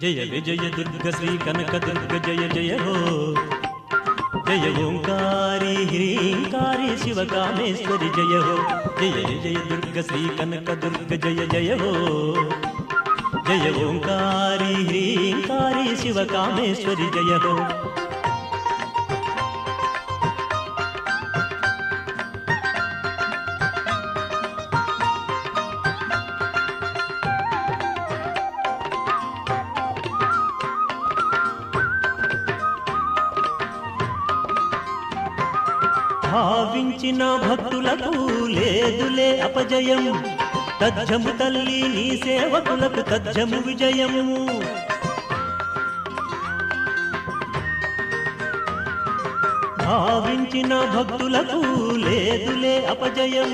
జయ విజయ దుర్గ శ్రీ కనక దుర్గ జయ జయ హో జయ ఓంకారి హ్రీంకారి శివకామేశ్వరి జయ హో జయ విజయ దుర్గ శ్రీ కనక దుర్గ జయ జయ హో జయ ఓంకారి హ్రీంకారి శివకామేశ్వరి జయ హో భావించిన భక్తులకు లేదులే అపజయం తజ్జము తల్లి నీ సేవకులకు తజ్జము విజయము భావించిన భక్తులకు లేదులే అపజయం